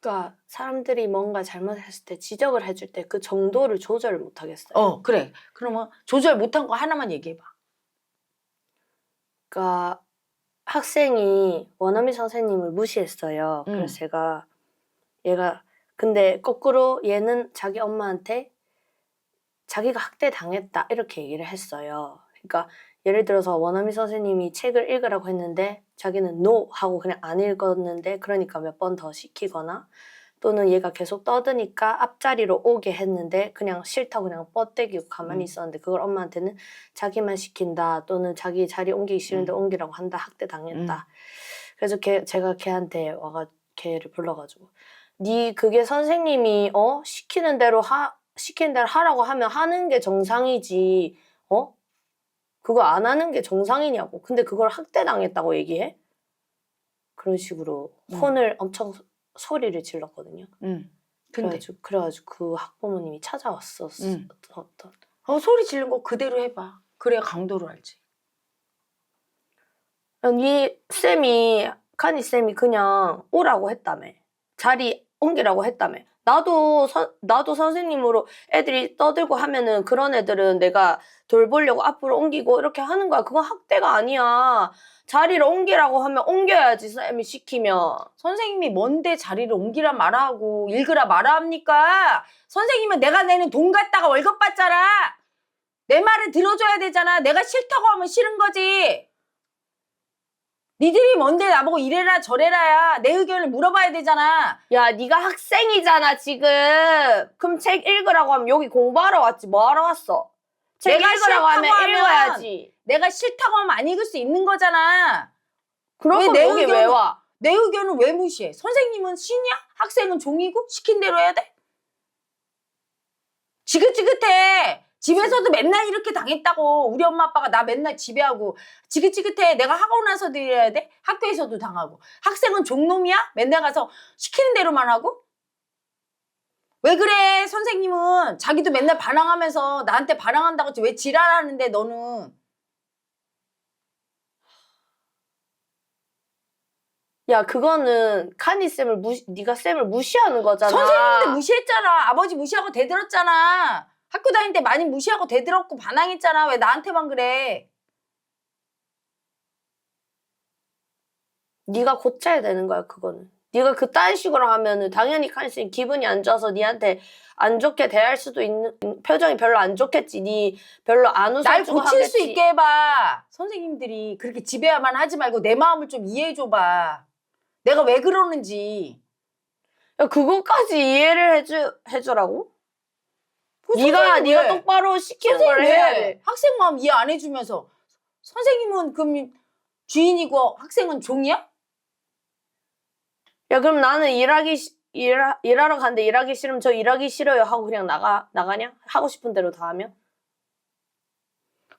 그러니까 사람들이 뭔가 잘못했을 때 지적을 해줄 때 그 정도를 조절을 못 하겠어요. 그래. 그러면 조절 못한 거 하나만 얘기해봐. 그러니까 학생이 원어민 선생님을 무시했어요. 그래서 제가 근데 거꾸로 얘는 자기 엄마한테 자기가 학대당했다 이렇게 얘기를 했어요. 그러니까 예를 들어서 원어민 선생님이 책을 읽으라고 했는데 자기는 no 하고 그냥 안 읽었는데 그러니까 몇 번 더 시키거나 또는 얘가 계속 떠드니까 앞자리로 오게 했는데 그냥 싫다고 그냥 뻗대기고 가만히 있었는데 그걸 엄마한테는 자기만 시킨다 또는 자기 자리 옮기기 싫은데 옮기라고 한다 학대당했다. 그래서 제가 걔한테 걔를 불러가지고 니 그게 선생님이 시키는 대로 하라고 하면 하는 게 정상이지 그거 안 하는 게 정상이냐고. 근데 그걸 학대당했다고 얘기해? 그런 식으로 혼을 엄청 소리를 질렀거든요. 그래가지고 그 학부모님이 찾아왔었던. 소리 지른 거 그대로 해봐. 그래야 강도를 알지. 카니 쌤이 그냥 오라고 했다며. 자리 옮기라고 했다며. 나도 선생님으로 애들이 떠들고 하면은 그런 애들은 내가 돌보려고 앞으로 옮기고 이렇게 하는 거야. 그건 학대가 아니야. 자리를 옮기라고 하면 옮겨야지, 쌤이 시키면. 선생님이 뭔데 자리를 옮기라 말아 하고 읽으라 말아 합니까? 선생님은 내가 내는 돈 갖다가 월급 받잖아. 내 말을 들어줘야 되잖아. 내가 싫다고 하면 싫은 거지. 니들이 뭔데 나보고 이래라 저래라야. 내 의견을 물어봐야 되잖아. 야, 네가 학생이잖아 지금. 그럼 책 읽으라고 하면 여기 공부하러 왔지 뭐 하러 왔어? 책 내가 읽으라고 하면 읽어야지. 내가 싫다고 하면 안 읽을 수 있는 거잖아. 그럼 내 여기 왜 와? 내 의견은 왜 무시해? 선생님은 신이야? 학생은 종이고? 시킨 대로 해야 돼? 지긋지긋해. 집에서도 맨날 이렇게 당했다고. 우리 엄마 아빠가 나 맨날 지배하고. 지긋지긋해. 내가 하고 나서도 이래야 돼? 학교에서도 당하고. 학생은 종놈이야? 맨날 가서 시키는 대로만 하고? 왜 그래? 선생님은 자기도 맨날 반항하면서 나한테 반항한다고 했지. 왜 지랄하는데 너는? 야, 그거는 카니 쌤을 네가 쌤을 무시하는 거잖아. 선생님인데 무시했잖아. 아버지 무시하고 대들었잖아. 학교 다닐 때 많이 무시하고 대들었고 반항했잖아. 왜 나한테만 그래? 네가 고쳐야 되는 거야, 그거는. 네가 그딴 식으로 하면은 당연히 카니 쌤 기분이 안 좋아서 니한테 안 좋게 대할 수도 있는, 표정이 별로 안 좋겠지. 니 별로 안 웃어주고 날 고칠 하겠지. 수 있게 해봐. 선생님들이 그렇게 지배야만 하지 말고 내 마음을 좀 이해해줘봐. 내가 왜 그러는지. 야, 그거까지 이해를 해주라고? 네가 똑바로 시키는 걸 해야 돼. 학생 마음 이해 안 해주면서 선생님은 그럼 주인이고 학생은 종이야? 야, 그럼 나는 일하러 가는데 일하기 싫으면 저 일하기 싫어요 하고 그냥 나가냐? 하고 싶은 대로 다 하면?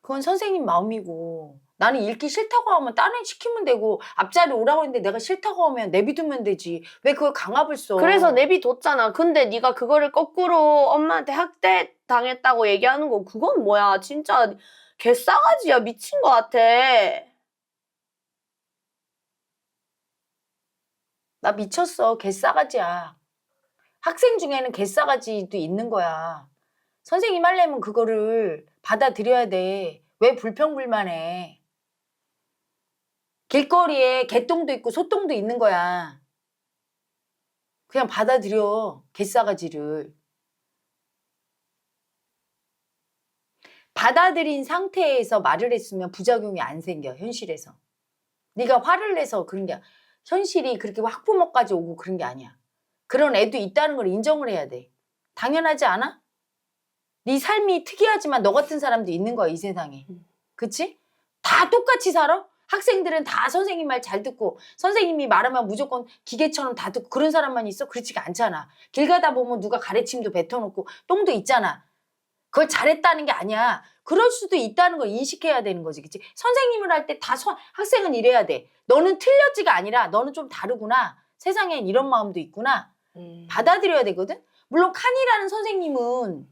그건 선생님 마음이고 나는 읽기 싫다고 하면 다른 애 시키면 되고 앞자리 오라고 했는데 내가 싫다고 하면 내비두면 되지. 왜 그걸 강압을 써? 그래서 내비뒀잖아. 근데 네가 그거를 거꾸로 엄마한테 학대 당했다고 얘기하는 거 그건 뭐야. 진짜 개싸가지야. 미친 거 같아. 나 미쳤어. 개싸가지야. 학생 중에는 개싸가지도 있는 거야. 선생님 하려면 그거를 받아들여야 돼. 왜 불평불만해? 길거리에 개똥도 있고 소똥도 있는 거야. 그냥 받아들여. 개싸가지를. 받아들인 상태에서 말을 했으면 부작용이 안 생겨. 현실에서. 네가 화를 내서 그런 게 현실이 그렇게 학부모까지 오고 그런 게 아니야. 그런 애도 있다는 걸 인정을 해야 돼. 당연하지 않아? 네 삶이 특이하지만 너 같은 사람도 있는 거야 이 세상에. 그치? 다 똑같이 살아? 학생들은 다 선생님 말 잘 듣고 선생님이 말하면 무조건 기계처럼 다 듣고 그런 사람만 있어? 그렇지가 않잖아. 길 가다 보면 누가 가래침도 뱉어놓고 똥도 있잖아. 그걸 잘했다는 게 아니야. 그럴 수도 있다는 걸 인식해야 되는 거지. 그치? 선생님을 할 때 다 학생은 이래야 돼. 너는 틀렸지가 아니라 너는 좀 다르구나. 세상엔 이런 마음도 있구나. 받아들여야 되거든. 물론 칸이라는 선생님은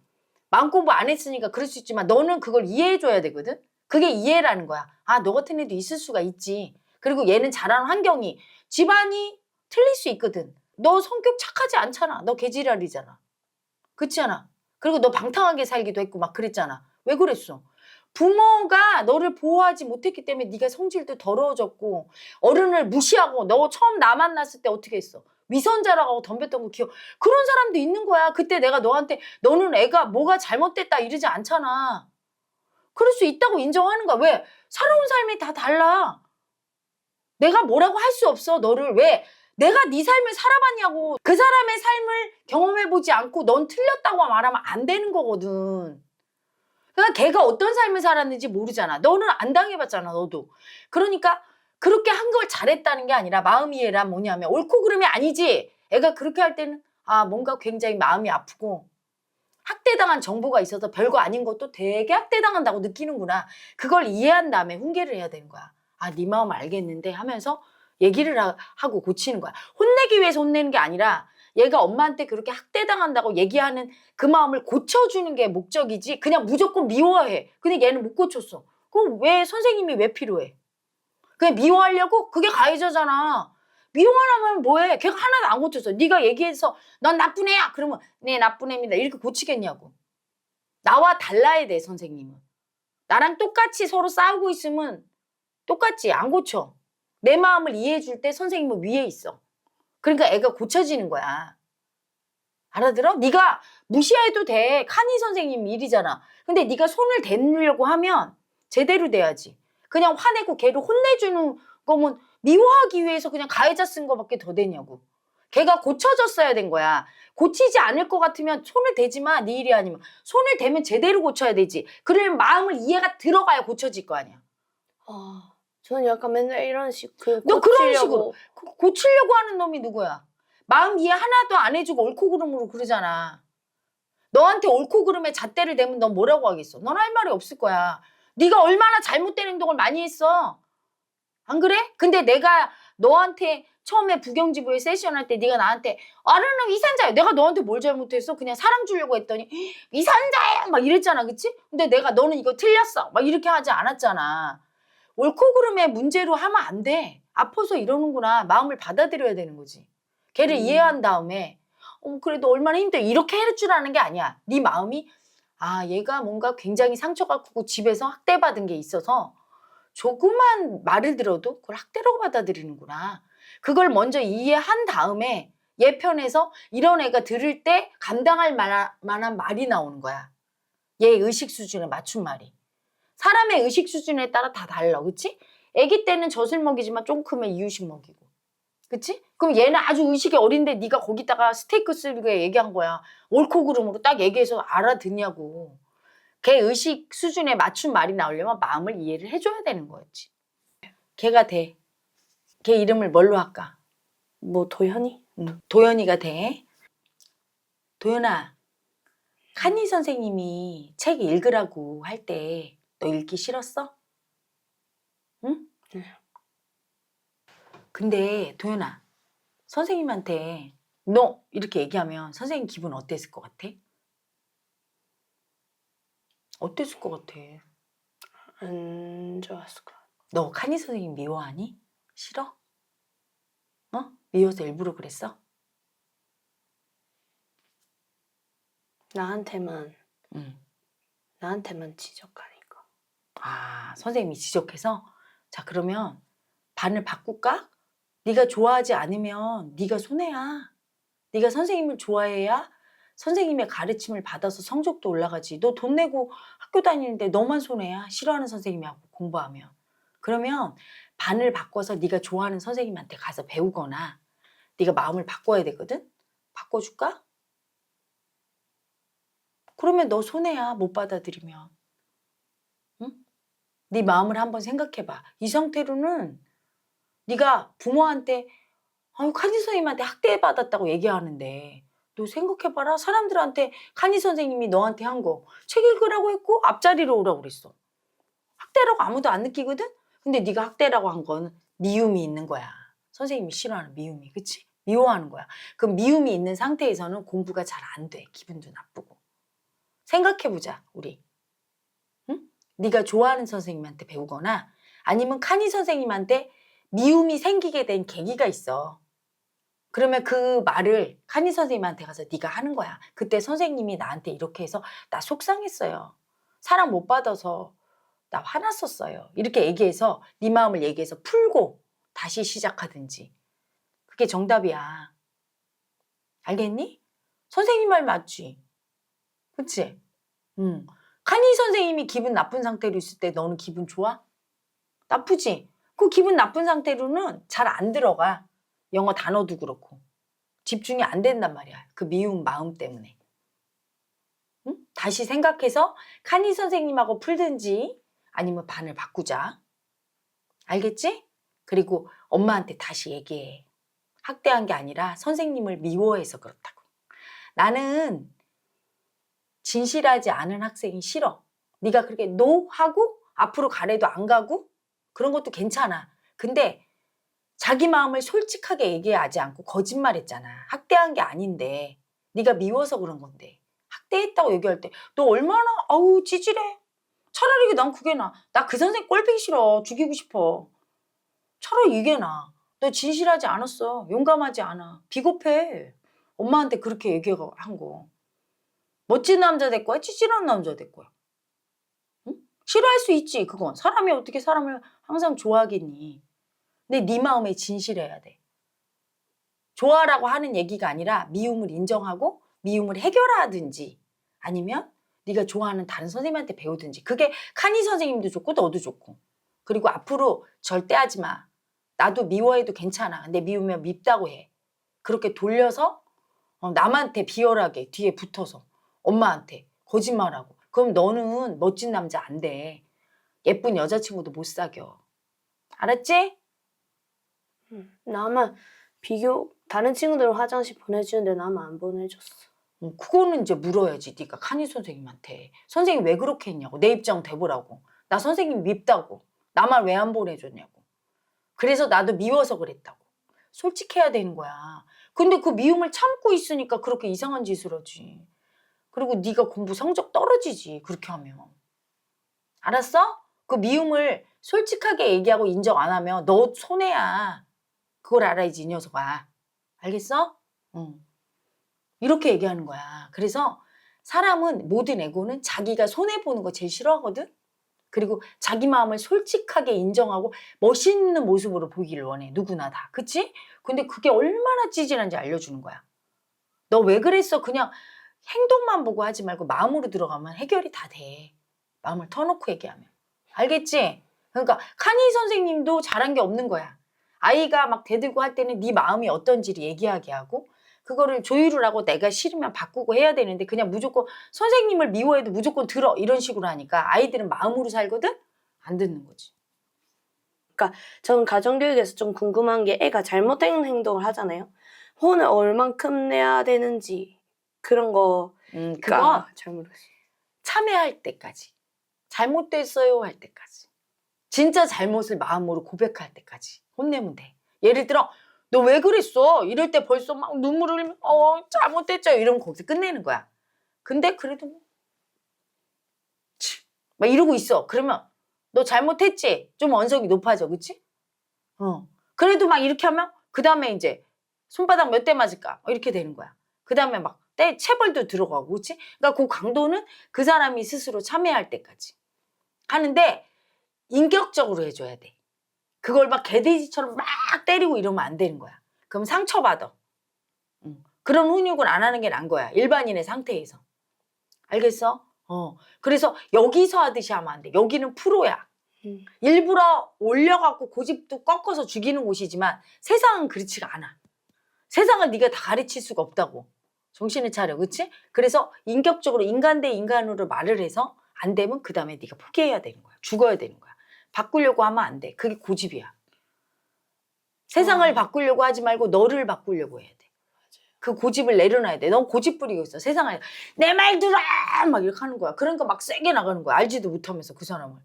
마음 공부 안 했으니까 그럴 수 있지만 너는 그걸 이해해줘야 되거든. 그게 이해라는 거야. 아, 너 같은 애도 있을 수가 있지. 그리고 얘는 자라는 환경이 집안이 틀릴 수 있거든. 너 성격 착하지 않잖아. 너 개지랄이잖아. 그렇지 않아? 그리고 너 방탕하게 살기도 했고 막 그랬잖아. 왜 그랬어? 부모가 너를 보호하지 못했기 때문에 네가 성질도 더러워졌고 어른을 무시하고 너 처음 나 만났을 때 어떻게 했어? 위선자라고 하고 덤볐던 거 기억. 그런 사람도 있는 거야. 그때 내가 너한테 너는 애가 뭐가 잘못됐다 이러지 않잖아. 그럴 수 있다고 인정하는 거야. 왜? 살아온 삶이 다 달라. 내가 뭐라고 할 수 없어. 너를 왜? 내가 네 삶을 살아봤냐고. 그 사람의 삶을 경험해보지 않고 넌 틀렸다고 말하면 안 되는 거거든. 그러니까 걔가 어떤 삶을 살았는지 모르잖아. 너는 안 당해봤잖아, 너도. 그러니까 그렇게 한 걸 잘했다는 게 아니라 마음 이해란 뭐냐면 옳고 그름이 아니지. 애가 그렇게 할 때는 아 뭔가 굉장히 마음이 아프고 학대당한 정보가 있어서 별거 아닌 것도 되게 학대당한다고 느끼는구나. 그걸 이해한 다음에 훈계를 해야 되는 거야. 아, 네 마음 알겠는데 하면서 얘기를 하고 고치는 거야. 혼내기 위해서 혼내는 게 아니라 얘가 엄마한테 그렇게 학대당한다고 얘기하는 그 마음을 고쳐주는 게 목적이지 그냥 무조건 미워해. 근데 얘는 못 고쳤어. 그럼 왜 선생님이 왜 필요해? 그냥 미워하려고? 그게 가해자잖아. 미워하면 뭐해? 걔가 하나도 안 고쳤어. 네가 얘기해서 넌 나쁜 애야. 그러면 네 나쁜 애입니다. 이렇게 고치겠냐고. 나와 달라야 돼 선생님은. 나랑 똑같이 서로 싸우고 있으면 똑같지 안 고쳐. 내 마음을 이해해 줄 때 선생님은 위에 있어. 그러니까 애가 고쳐지는 거야. 알아들어? 네가 무시해도 돼. 카니 선생님 일이잖아. 근데 네가 손을 대려고 하면 제대로 돼야지. 그냥 화내고 걔를 혼내주는 거면 미워하기 위해서 그냥 가해자 쓴 거밖에 더 되냐고. 걔가 고쳐졌어야 된 거야. 고치지 않을 것 같으면 손을 대지 마. 네 일이 아니면. 손을 대면 제대로 고쳐야 되지. 그러면 마음을 이해가 들어가야 고쳐질 거 아니야. 저는 약간 맨날 이런 너 그런 식으로 고치려고 하는 놈이 누구야? 마음 이해 하나도 안 해주고 옳고 그름으로 그러잖아. 너한테 옳고 그름에 잣대를 대면 넌 뭐라고 하겠어? 넌 할 말이 없을 거야. 네가 얼마나 잘못된 행동을 많이 했어. 안 그래? 근데 내가 너한테 처음에 부경지부에 세션할 때 네가 나한테 아르는 위선자야. 내가 너한테 뭘 잘못했어? 그냥 사랑 주려고 했더니 위선자야 막 이랬잖아. 그치? 근데 내가 너는 이거 틀렸어. 막 이렇게 하지 않았잖아. 옳고 그름의 문제로 하면 안 돼. 아파서 이러는구나. 마음을 받아들여야 되는 거지. 걔를 이해한 다음에 그래도 얼마나 힘들어. 이렇게 할 줄 아는 게 아니야. 네 마음이 아 얘가 뭔가 굉장히 상처가 크고 집에서 학대받은 게 있어서 조그만 말을 들어도 그걸 학대라고 받아들이는구나. 그걸 먼저 이해한 다음에 얘 편에서 이런 애가 들을 때 감당할 만한 말이 나오는 거야. 얘 의식 수준에 맞춘 말이. 사람의 의식 수준에 따라 다 달라. 그치? 아기 때는 젖을 먹이지만 좀 크면 이유식 먹이고. 그치? 그럼 얘는 아주 의식이 어린데 네가 거기다가 스테이크 쓰게 얘기한 거야. 옳고 그름으로 딱 얘기해서 알아듣냐고. 걔 의식 수준에 맞춘 말이 나오려면 마음을 이해를 해줘야 되는 거였지. 걔가 돼. 걔 이름을 뭘로 할까? 뭐 도현이? 도연이가 돼. 도연아, 칸니 선생님이 책 읽으라고 할 때 너 읽기 싫었어? 응? 네. 근데 도연아, 선생님한테 너 이렇게 얘기하면 선생님 기분 어땠을 것 같아? 어땠을 것 같아? 안 좋았을 것 같아. 너 칸니 선생님 미워하니? 싫어? 미워서 일부러 그랬어? 나한테만 응. 지적하니까. 아, 선생님이 지적해서? 자, 그러면 반을 바꿀까? 네가 좋아하지 않으면 네가 손해야. 네가 선생님을 좋아해야 선생님의 가르침을 받아서 성적도 올라가지. 너 돈 내고 학교 다니는데 너만 손해야. 싫어하는 선생님하고 공부하면. 그러면 반을 바꿔서 네가 좋아하는 선생님한테 가서 배우거나 네가 마음을 바꿔야 되거든? 바꿔줄까? 그러면 너 손해야. 못 받아들이면. 응? 네 마음을 한번 생각해봐. 이 상태로는 네가 부모한테 칸니 선생님한테 학대받았다고 얘기하는데 너 생각해봐라. 사람들한테 칸니 선생님이 너한테 한 거 책 읽으라고 했고 앞자리로 오라고 그랬어. 학대라고 아무도 안 느끼거든? 근데 네가 학대라고 한 건 미움이 있는 거야. 선생님이 싫어하는 미움이. 그치? 미워하는 거야. 그 미움이 있는 상태에서는 공부가 잘 안 돼. 기분도 나쁘고. 생각해보자 우리. 응? 네가 좋아하는 선생님한테 배우거나 아니면 칸니 선생님한테 미움이 생기게 된 계기가 있어. 그러면 그 말을 칸희 선생님한테 가서 네가 하는 거야. 그때 선생님이 나한테 이렇게 해서 나 속상했어요. 사랑 못 받아서 나 화났었어요. 이렇게 얘기해서 네 마음을 얘기해서 풀고 다시 시작하든지. 그게 정답이야. 알겠니? 선생님 말 맞지? 그치? 응. 칸희 선생님이 기분 나쁜 상태로 있을 때 너는 기분 좋아? 나쁘지? 그 기분 나쁜 상태로는 잘 안 들어가. 영어 단어도 그렇고. 집중이 안 된단 말이야. 그 미운 마음 때문에. 응? 다시 생각해서 칸희 선생님하고 풀든지 아니면 반을 바꾸자. 알겠지? 그리고 엄마한테 다시 얘기해. 학대한 게 아니라 선생님을 미워해서 그렇다고. 나는 진실하지 않은 학생이 싫어. 네가 그렇게 노 하고 앞으로 가래도 안 가고 그런 것도 괜찮아. 근데 자기 마음을 솔직하게 얘기하지 않고 거짓말했잖아. 학대한 게 아닌데 네가 미워서 그런 건데 학대했다고 얘기할 때 너 얼마나 아우 찌질해. 차라리 난 그게 나아. 나 그 선생 꼴보기 싫어. 죽이고 싶어. 차라리 이게 나아. 너 진실하지 않았어. 용감하지 않아. 비겁해. 엄마한테 그렇게 얘기한 거. 멋진 남자 될 거야? 찌질한 남자 될 거야? 응? 싫어할 수 있지 그건. 사람이 어떻게 사람을 항상 좋아하겠니. 근데 네 마음에 진실해야 돼. 좋아라고 하는 얘기가 아니라 미움을 인정하고 미움을 해결하든지 아니면 네가 좋아하는 다른 선생님한테 배우든지. 그게 칸희 선생님도 좋고 너도 좋고. 그리고 앞으로 절대 하지 마. 나도 미워해도 괜찮아. 근데 미우면 밉다고 해. 그렇게 돌려서 남한테 비열하게 뒤에 붙어서 엄마한테 거짓말하고. 그럼 너는 멋진 남자 안 돼. 예쁜 여자친구도 못 사겨. 알았지? 나만 다른 친구들은 화장실 보내주는데 나만 안 보내줬어. 그거는 이제 물어야지. 네가 칸희 선생님한테. 선생님 왜 그렇게 했냐고. 내 입장 대보라고. 나 선생님 밉다고. 나만 왜 안 보내줬냐고. 그래서 나도 미워서 그랬다고. 솔직해야 되는 거야. 근데 그 미움을 참고 있으니까 그렇게 이상한 짓을 하지. 그리고 네가 공부 성적 떨어지지. 그렇게 하면. 알았어? 그 미움을 솔직하게 얘기하고 인정 안 하면 너 손해야. 그걸 알아야지 이 녀석아. 알겠어? 응. 이렇게 얘기하는 거야. 그래서 사람은 모든 에고는 자기가 손해보는 거 제일 싫어하거든? 그리고 자기 마음을 솔직하게 인정하고 멋있는 모습으로 보이기를 원해. 누구나 다. 그치? 근데 그게 얼마나 찌질한지 알려주는 거야. 너 왜 그랬어? 그냥 행동만 보고 하지 말고 마음으로 들어가면 해결이 다 돼. 마음을 터놓고 얘기하면. 알겠지? 그러니까 칸희 선생님도 잘한 게 없는 거야. 아이가 막 대들고 할 때는 네 마음이 어떤지를 얘기하게 하고 그거를 조율을 하고 내가 싫으면 바꾸고 해야 되는데 그냥 무조건 선생님을 미워해도 무조건 들어 이런 식으로 하니까 아이들은 마음으로 살거든? 안 듣는 거지. 저는 가정교육에서 좀 궁금한 게 애가 잘못된 행동을 하잖아요. 혼을 얼만큼 내야 되는지 그런 거 그건 잘 모르겠어요. 참회할 때까지. 잘못됐어요 할 때까지. 진짜 잘못을 마음으로 고백할 때까지 혼내면 돼. 예를 들어 너 왜 그랬어? 이럴 때 벌써 막 눈물을 흘리면 잘못됐죠 이러면 거기서 끝내는 거야. 근데 그래도 막 이러고 있어. 그러면 너 잘못했지? 좀 언성이 높아져. 그치? 그래도 막 이렇게 하면 그 다음에 이제 손바닥 몇 대 맞을까? 이렇게 되는 거야. 그 다음에 막 체벌도 들어가고. 그치? 그러니까 그 강도는 그 사람이 스스로 참여할 때까지 하는데 인격적으로 해줘야 돼. 그걸 막 개돼지처럼 막 때리고 이러면 안 되는 거야. 그럼 상처받아. 그런 훈육을 안 하는 게 나은 거야. 일반인의 상태에서. 알겠어? 그래서 여기서 하듯이 하면 안 돼. 여기는 프로야. 일부러 올려갖고 고집도 꺾어서 죽이는 곳이지만 세상은 그렇지가 않아. 세상을 네가 다 가르칠 수가 없다고. 정신을 차려. 그치? 그래서 인격적으로 인간 대 인간으로 말을 해서 안 되면 그 다음에 네가 포기해야 되는 거야. 죽어야 되는 거야. 바꾸려고 하면 안 돼. 그게 고집이야. 세상을 바꾸려고 하지 말고 너를 바꾸려고 해야 돼. 그 고집을 내려놔야 돼. 넌 고집 부리고 있어. 세상에 내 말 들어! 막 이렇게 하는 거야. 그러니까 막 세게 나가는 거야. 알지도 못하면서 그 사람을.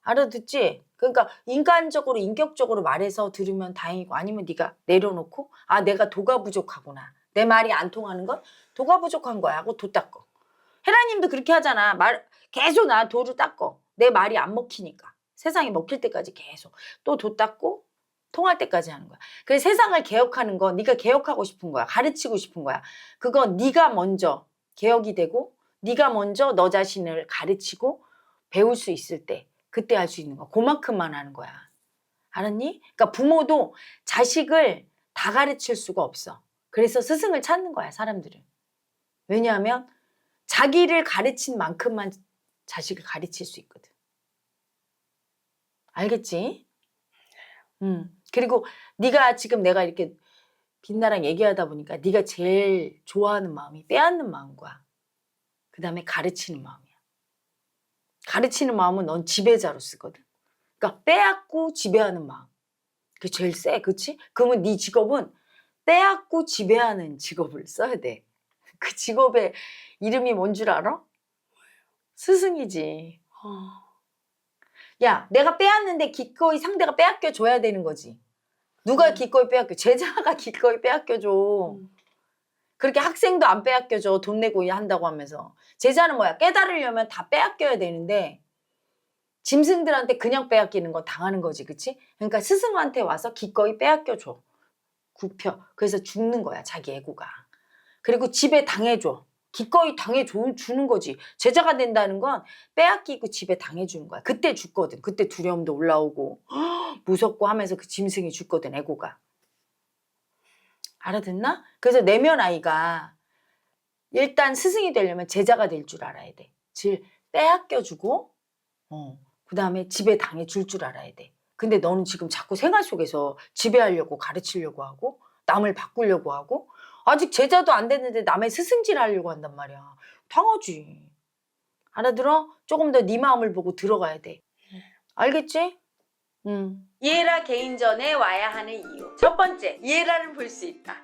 알아듣지? 그러니까 인간적으로 인격적으로 말해서 들으면 다행이고 아니면 네가 내려놓고 내가 도가 부족하구나. 내 말이 안 통하는 건 도가 부족한 거야 하고 도 닦어. 헤라님도 그렇게 하잖아. 계속 나 도를 닦어. 내 말이 안 먹히니까. 세상에 먹힐 때까지 계속. 또 도 닦고 통할 때까지 하는 거야. 그래서 세상을 개혁하는 건 네가 개혁하고 싶은 거야. 가르치고 싶은 거야. 그건 네가 먼저 개혁이 되고 네가 먼저 너 자신을 가르치고 배울 수 있을 때 그때 할 수 있는 거야. 그만큼만 하는 거야. 알았니? 그러니까 부모도 자식을 다 가르칠 수가 없어. 그래서 스승을 찾는 거야, 사람들은. 왜냐하면 자기를 가르친 만큼만 자식을 가르칠 수 있거든. 알겠지? 그리고 네가 지금 내가 이렇게 빛나랑 얘기하다 보니까 네가 제일 좋아하는 마음이 빼앗는 마음과 그 다음에 가르치는 마음이야. 가르치는 마음은 넌 지배자로 쓰거든. 그러니까 빼앗고 지배하는 마음. 그게 제일 세, 그치? 그러면 네 직업은 빼앗고 지배하는 직업을 써야 돼. 그 직업의 이름이 뭔 줄 알아? 스승이지. 야, 내가 빼앗는데 기꺼이 상대가 빼앗겨 줘야 되는 거지. 누가 기꺼이 빼앗겨? 제자가 기꺼이 빼앗겨 줘. 그렇게 학생도 안 빼앗겨 줘. 돈 내고 한다고 하면서. 제자는 뭐야? 깨달으려면 다 빼앗겨야 되는데 짐승들한테 그냥 빼앗기는 건 당하는 거지, 그치? 그러니까 스승한테 와서 기꺼이 빼앗겨 줘. 굽혀. 그래서 죽는 거야, 자기 애고가. 그리고 집에 당해줘. 기꺼이 주는 거지. 제자가 된다는 건 빼앗기고 집에 당해주는 거야. 그때 죽거든. 그때 두려움도 올라오고 무섭고 하면서 그 짐승이 죽거든, 애고가. 알아듣나? 그래서 내면 아이가 일단 스승이 되려면 제자가 될 줄 알아야 돼. 즉 빼앗겨주고 그 다음에 집에 당해줄 줄 알아야 돼. 근데 너는 지금 자꾸 생활 속에서 지배하려고 가르치려고 하고 남을 바꾸려고 하고 아직 제자도 안 됐는데 남의 스승질 하려고 한단 말이야. 당하지. 알아들어? 조금 더 네 마음을 보고 들어가야 돼. 알겠지? 이해라 개인전에 와야 하는 이유. 첫 번째, 이해라를 볼 수 있다.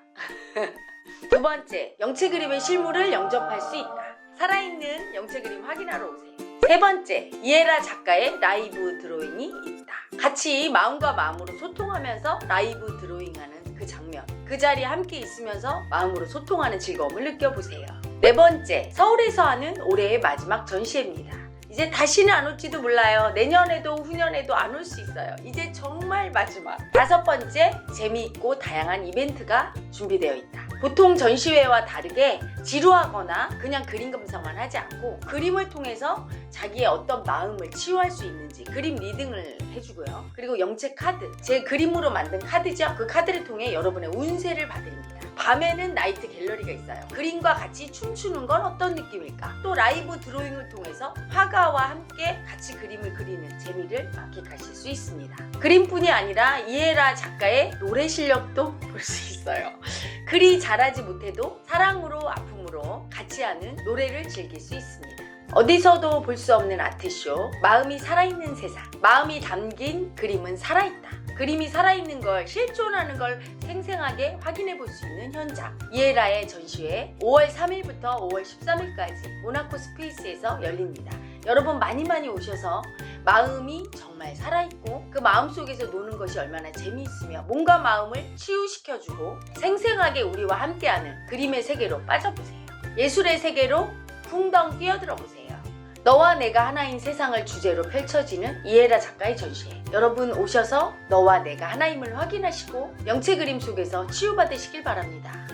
두 번째, 영체 그림의 실물을 영접할 수 있다. 살아있는 영체 그림 확인하러 오세요. 세 번째, 이해라 작가의 라이브 드로잉이 있다. 같이 마음과 마음으로 소통하면서 라이브 드로잉하는 그 장면, 그 자리에 함께 있으면서 마음으로 소통하는 즐거움을 느껴보세요. 네 번째, 서울에서 하는 올해의 마지막 전시회입니다. 이제 다시는 안 올지도 몰라요. 내년에도 후년에도 안 올 수 있어요. 이제 정말 마지막. 다섯 번째, 재미있고 다양한 이벤트가 준비되어 있다. 보통 전시회와 다르게 지루하거나 그냥 그림 감상만 하지 않고 그림을 통해서 자기의 어떤 마음을 치유할 수 있는지 그림 리딩을 해주고요. 그리고 영체 카드, 제 그림으로 만든 카드죠. 그 카드를 통해 여러분의 운세를 봐드립니다. 밤에는 나이트 갤러리가 있어요. 그림과 같이 춤추는 건 어떤 느낌일까? 또 라이브 드로잉을 통해서 화가와 함께 같이 그림을 그리는 재미를 만끽하실 수 있습니다. 그림뿐이 아니라 이해라 작가의 노래 실력도 볼 수 있어요. 글이 잘하지 못해도 사랑으로 아픔으로 같이 하는 노래를 즐길 수 있습니다. 어디서도 볼 수 없는 아트쇼, 마음이 살아있는 세상. 마음이 담긴 그림은 살아있다. 그림이 살아있는 걸, 실존하는 걸 생생하게 확인해 볼 수 있는 현장. 이해라의 전시회 5월 3일부터 5월 13일까지 모나코 스페이스에서 열립니다. 여러분 많이 오셔서 마음이 정말 살아있고 그 마음 속에서 노는 것이 얼마나 재미있으며 몸과 마음을 치유시켜주고 생생하게 우리와 함께하는 그림의 세계로 빠져보세요. 예술의 세계로 풍덩 뛰어들어 보세요. 너와 내가 하나인 세상을 주제로 펼쳐지는 이해라 작가의 전시회. 여러분 오셔서 너와 내가 하나임을 확인하시고 영체 그림 속에서 치유받으시길 바랍니다.